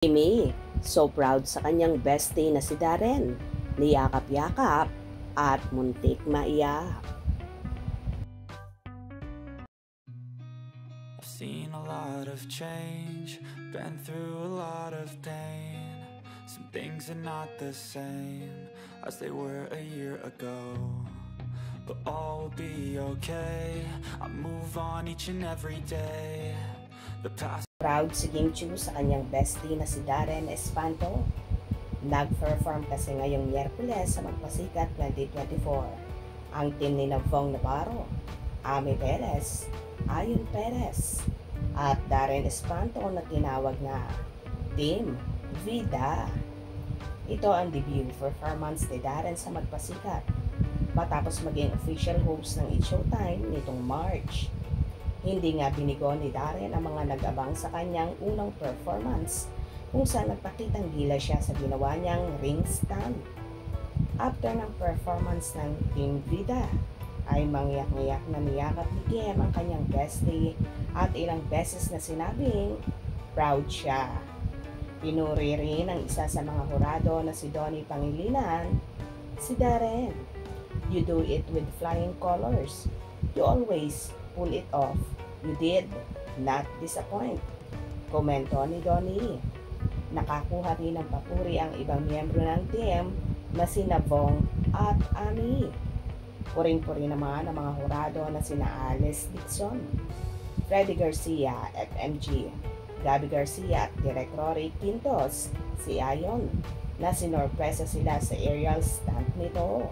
Amy, so proud sa kanyang bestie na si Darren. Niyakap-yakap at muntik maiyak. I've seen a lot of change, been through a lot of pain. Some things are not the same as they were a year ago, but all will be okay. I move on each and every day. The past. Proud si Kim Chiu sa kanyang bestie na si Darren Espanto. Nag-perform kasi ngayong Miyerkules sa Magpasikat 2024. Ang team ni Navong Navarro, Ami Perez, Ayon Perez, at Darren Espanto na tinawag na Team Vida. Ito ang debut performance ni Darren sa Magpasikat matapos maging official host ng It's Showtime nitong March. Hindi nga binigo ni Darren ang mga nag-abang sa kanyang unang performance kung saan nagpakitang gila siya sa ginawa niyang ring stand. After ng performance ng Team Vida, ay mangyak-ngyak na niyakap ni Kim ang kanyang bestie at ilang beses na sinabing proud siya. Pinuri rin ng isa sa mga hurado na si Donnie Pangilinan, si Darren. You do it with flying colors. You always pull it off. You did not disappoint. Komento ni Donnie. Nakakuha rin ng papuri ang ibang miyembro ng team na si Navong at Ami. Puring-puri naman ang mga hurado na sina Alice Dixon, Freddy Garcia at MG, Gabby Garcia at Direk Rory Quintos, si Ayon, na sinorpresa sila sa aerial stunt nito.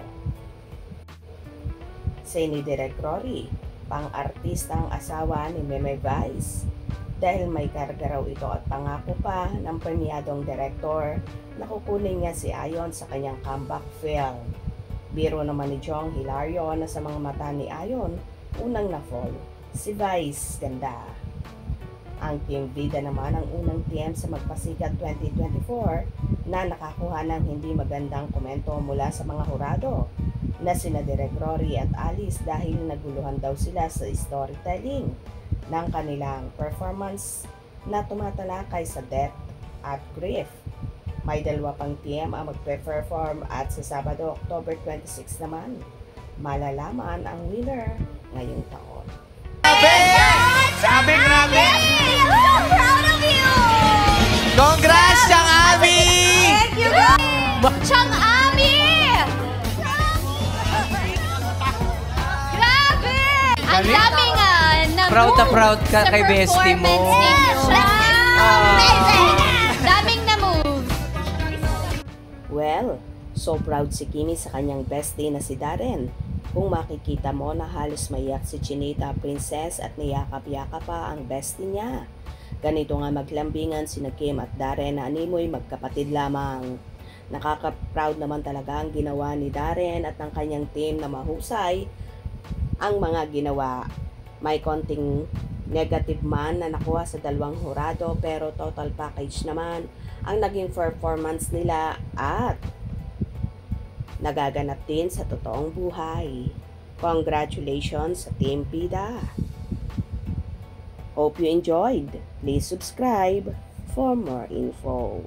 Ni Direk Rory, pang-artistang asawa ni Meme Vice, dahil may karga raw ito at pangako pa ng premiadong direktor na kukunin niya si Ayon sa kanyang comeback film. Biro naman ni Jong Hilario na sa mga mata ni Ayon, unang na-fall si Vice ganda. Ang Team Vida naman ang unang team sa Magpasikat 2024 na nakakuha ng hindi magandang komento mula sa mga hurado na sina Direk Rory at Alice dahil naguluhan daw sila sa storytelling ng kanilang performance na tumatalakay sa death at grief. May dalawa pang team ang magpe-perform at sa Sabado, October 26 naman, malalaman ang winner ngayong taon. Sabi grabe! I'm so proud of you! Congrats, Chang Ami! Thank you! Chang Ami! Grabe! Ang daming na Proud na proud ka kay bestie mo. Daming na move. Well, so proud si Kimi sa kanyang bestie na si Darren. Kung makikita mo na halos maiyak si Chinita Princess at niyakap-yakap pa ang bestie niya. Ganito nga maglambingan sina Kim at Darren na animoy magkapatid lamang. Nakaka-proud naman talaga ang ginawa ni Darren at ng kanyang team na mahusay ang mga ginawa. May konting negative man na nakuha sa dalawang hurado pero total package naman ang naging performance nila at nagaganap din sa totoong buhay. Congratulations sa Team Vida! Hope you enjoyed. Please subscribe for more info.